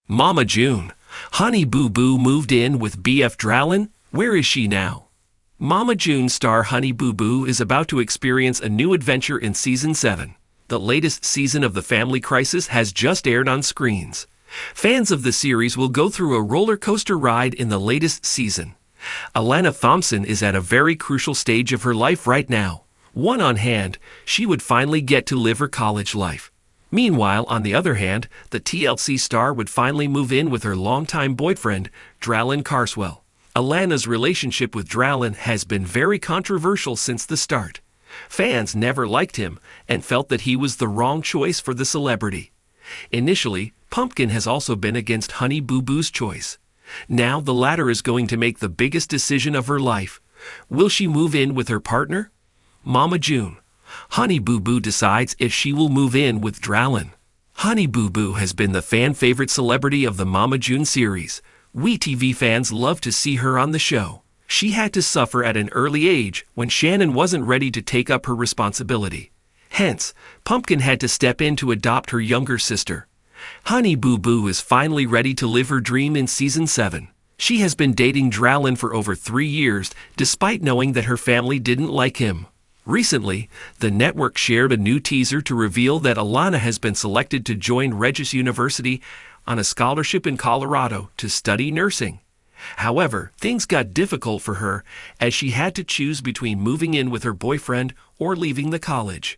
Mama June. Honey Boo Boo moved in with BF Dralin. Where is she now? Mama June star Honey Boo Boo is about to experience a new adventure in Season 7. The latest season of The Family Crisis has just aired on screens. Fans of the series will go through a roller coaster ride in the latest season. Alana Thompson is at a very crucial stage of her life right now. One on hand, she would finally get to live her college life. Meanwhile, on the other hand, the TLC star would finally move in with her longtime boyfriend, Dralin Carswell. Alana's relationship with Dralin has been very controversial since the start. Fans never liked him and felt that he was the wrong choice for the celebrity. Initially, Pumpkin has also been against Honey Boo Boo's choice. Now the latter is going to make the biggest decision of her life. Will she move in with her partner? Mama June. Honey Boo Boo decides if she will move in with Dralin. Honey Boo Boo has been the fan-favorite celebrity of the Mama June series. We TV fans love to see her on the show. She had to suffer at an early age when Shannon wasn't ready to take up her responsibility. Hence, Pumpkin had to step in to adopt her younger sister. Honey Boo Boo is finally ready to live her dream in Season 7. She has been dating Dralin for over 3 years, despite knowing that her family didn't like him. Recently, the network shared a new teaser to reveal that Alana has been selected to join Regis University on a scholarship in Colorado to study nursing. However, things got difficult for her as she had to choose between moving in with her boyfriend or leaving the college.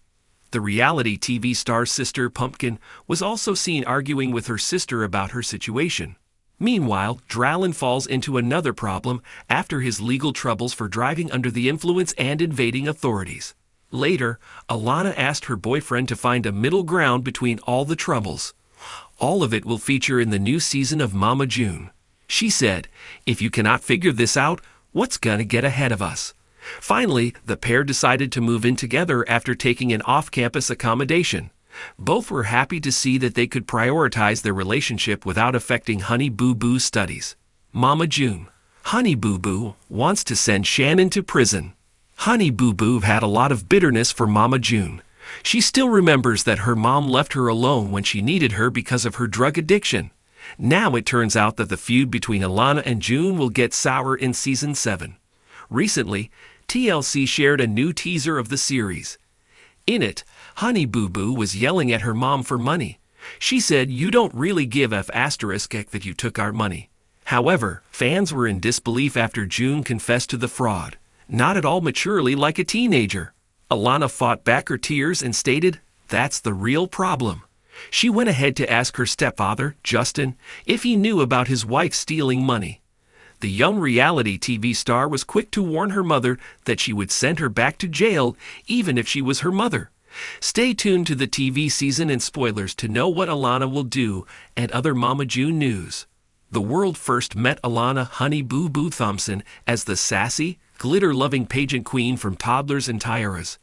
The reality TV star's sister, Pumpkin, was also seen arguing with her sister about her situation. Meanwhile, Dralin falls into another problem after his legal troubles for driving under the influence and invading authorities. Later, Alana asked her boyfriend to find a middle ground between all the troubles. All of it will feature in the new season of Mama June. She said, "If you cannot figure this out, what's gonna get ahead of us?" Finally, the pair decided to move in together after taking an off-campus accommodation. Both were happy to see that they could prioritize their relationship without affecting Honey Boo Boo's studies. Mama June. Honey Boo Boo wants to send Shannon to prison. Honey Boo Boo had a lot of bitterness for Mama June. She still remembers that her mom left her alone when she needed her because of her drug addiction. Now it turns out that the feud between Alana and June will get sour in Season 7. Recently, TLC shared a new teaser of the series. In it, Honey Boo Boo was yelling at her mom for money. She said, "You don't really give F*** that you took our money." However, fans were in disbelief after June confessed to the fraud, not at all maturely like a teenager. Alana fought back her tears and stated, "That's the real problem." She went ahead to ask her stepfather, Justin, if he knew about his wife stealing money. The young reality TV star was quick to warn her mother that she would send her back to jail even if she was her mother. Stay tuned to the TV season and spoilers to know what Alana will do and other Mama June news. The world first met Alana Honey Boo Boo Thompson as the sassy, glitter-loving pageant queen from Toddlers and Tiaras.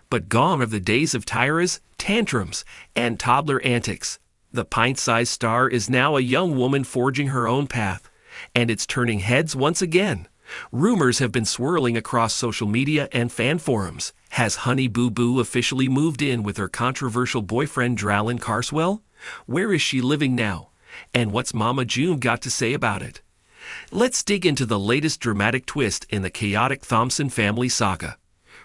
But gone are the days of tiaras, tantrums, and toddler antics. The pint-sized star is now a young woman forging her own path, and it's turning heads once again. Rumors have been swirling across social media and fan forums. Has Honey Boo Boo officially moved in with her controversial boyfriend Dralin Carswell? Where is she living now? And what's Mama June got to say about it? Let's dig into the latest dramatic twist in the chaotic Thompson family saga.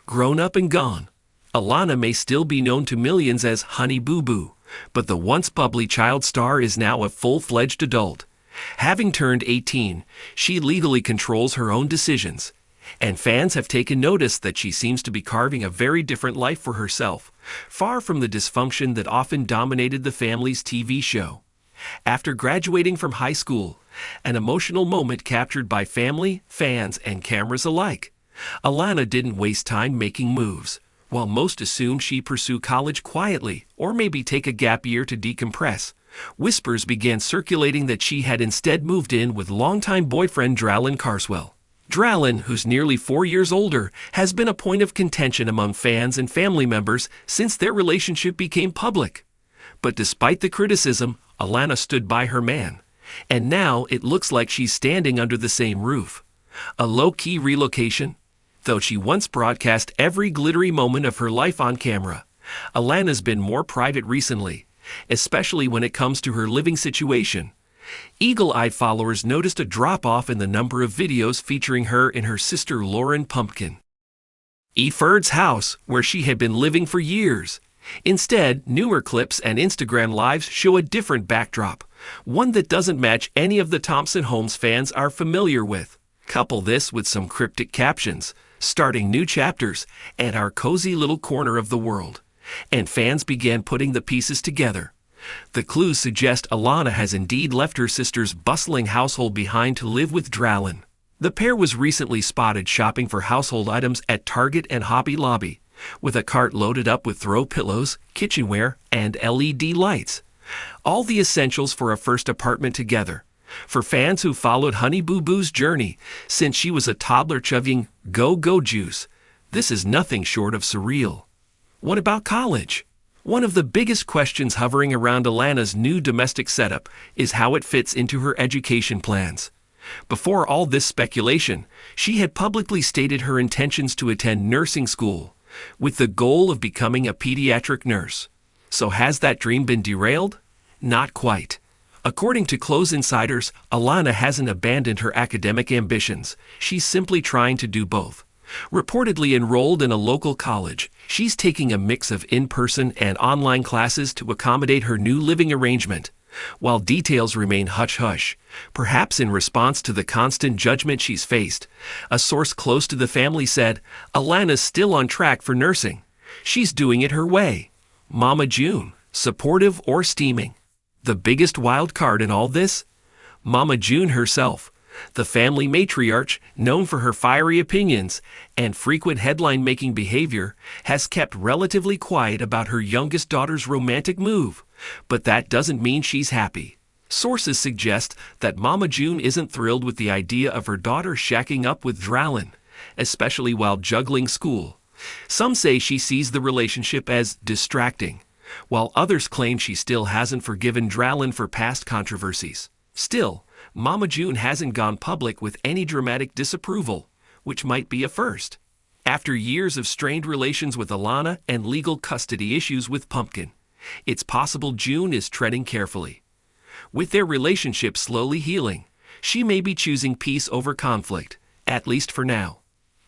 Grown up and gone. Alana may still be known to millions as Honey Boo Boo, but the once bubbly child star is now a full-fledged adult. Having turned 18, she legally controls her own decisions, and fans have taken notice that she seems to be carving a very different life for herself, far from the dysfunction that often dominated the family's TV show. After graduating from high school, an emotional moment captured by family, fans, and cameras alike. Alana didn't waste time making moves. While most assumed she'd pursue college quietly or maybe take a gap year to decompress, whispers began circulating that she had instead moved in with longtime boyfriend Dralin Carswell. Dralin, who's nearly 4 years older, has been a point of contention among fans and family members since their relationship became public. But despite the criticism, Alana stood by her man, and now it looks like she's standing under the same roof. A low-key relocation? Though she once broadcast every glittery moment of her life on camera, Alana's been more private recently, especially when it comes to her living situation. Eagle-eyed followers noticed a drop-off in the number of videos featuring her and her sister Lauren Pumpkin. Eferd's house, where she had been living for years. Instead, newer clips and Instagram lives show a different backdrop, one that doesn't match any of the Thompson homes fans are familiar with. Couple this with some cryptic captions, starting new chapters, and our cozy little corner of the world, and fans began putting the pieces together. The clues suggest Alana has indeed left her sister's bustling household behind to live with Dralin. The pair was recently spotted shopping for household items at Target and Hobby Lobby, with a cart loaded up with throw pillows, kitchenware, and LED lights. All the essentials for a first apartment together. For fans who followed Honey Boo Boo's journey since she was a toddler chugging go-go juice, this is nothing short of surreal. What about college? One of the biggest questions hovering around Alana's new domestic setup is how it fits into her education plans. Before all this speculation, she had publicly stated her intentions to attend nursing school, with the goal of becoming a pediatric nurse. So has that dream been derailed? Not quite. According to close insiders, Alana hasn't abandoned her academic ambitions. She's simply trying to do both. Reportedly enrolled in a local college, she's taking a mix of in-person and online classes to accommodate her new living arrangement. While details remain hush-hush, perhaps in response to the constant judgment she's faced, a source close to the family said, Alana's still on track for nursing. She's doing it her way. Mama June, supportive or steaming? The biggest wild card in all this? Mama June herself, the family matriarch, known for her fiery opinions and frequent headline-making behavior, has kept relatively quiet about her youngest daughter's romantic move. But that doesn't mean she's happy. Sources suggest that Mama June isn't thrilled with the idea of her daughter shacking up with Dralin, especially while juggling school. Some say she sees the relationship as distracting, while others claim she still hasn't forgiven Dralin for past controversies. Still, Mama June hasn't gone public with any dramatic disapproval, which might be a first. After years of strained relations with Alana and legal custody issues with Pumpkin, it's possible June is treading carefully. With their relationship slowly healing, she may be choosing peace over conflict, at least for now.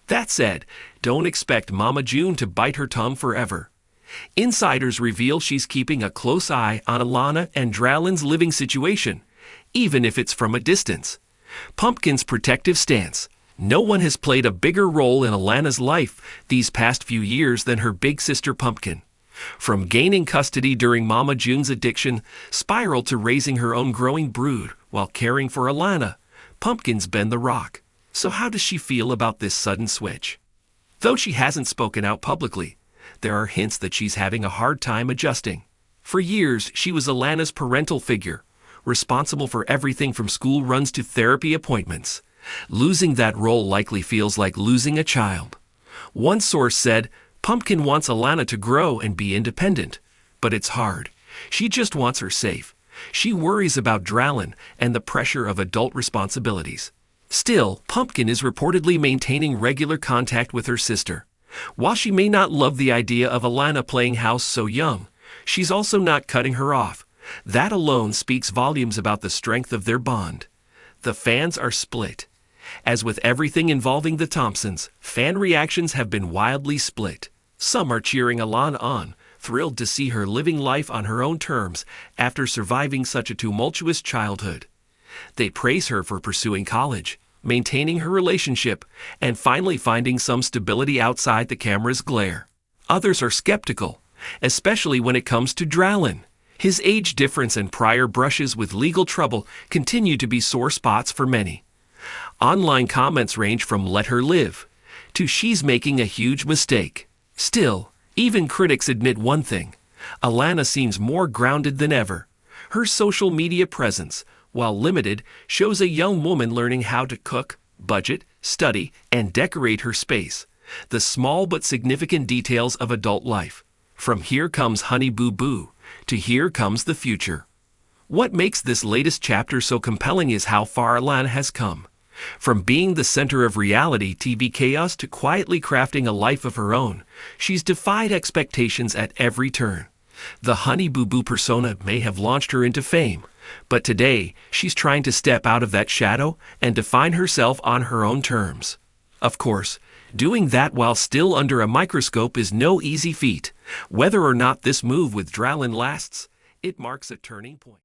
That said, don't expect Mama June to bite her tongue forever. Insiders reveal she's keeping a close eye on Alana and Dralin's living situation, even if it's from a distance. Pumpkin's protective stance. No one has played a bigger role in Alana's life these past few years than her big sister Pumpkin. From gaining custody during Mama June's addiction spiral to raising her own growing brood while caring for Alana, Pumpkin's been the rock. So how does she feel about this sudden switch? Though she hasn't spoken out publicly, there are hints that she's having a hard time adjusting. For years, she was Alana's parental figure, responsible for everything from school runs to therapy appointments. Losing that role likely feels like losing a child. One source said, Pumpkin wants Alana to grow and be independent, but it's hard. She just wants her safe. She worries about Dralin and the pressure of adult responsibilities. Still, Pumpkin is reportedly maintaining regular contact with her sister. While she may not love the idea of Alana playing house so young, she's also not cutting her off. That alone speaks volumes about the strength of their bond. The fans are split. As with everything involving the Thompsons, fan reactions have been wildly split. Some are cheering Alana on, thrilled to see her living life on her own terms after surviving such a tumultuous childhood. They praise her for pursuing college, maintaining her relationship, and finally finding some stability outside the camera's glare. Others are skeptical, especially when it comes to Dralin. His age difference and prior brushes with legal trouble continue to be sore spots for many. Online comments range from "let her live" to "she's making a huge mistake." Still, even critics admit one thing: Alana seems more grounded than ever. Her social media presence, while limited, shows a young woman learning how to cook, budget, study, and decorate her space. The small but significant details of adult life. From "here comes Honey Boo Boo" to "here comes the future." What makes this latest chapter so compelling is how far Alana has come. From being the center of reality TV chaos to quietly crafting a life of her own, she's defied expectations at every turn. The Honey Boo Boo persona may have launched her into fame, But today, she's trying to step out of that shadow and define herself on her own terms. Of course, doing that while still under a microscope is no easy feat. Whether or not this move with Dralin lasts, it marks a turning point.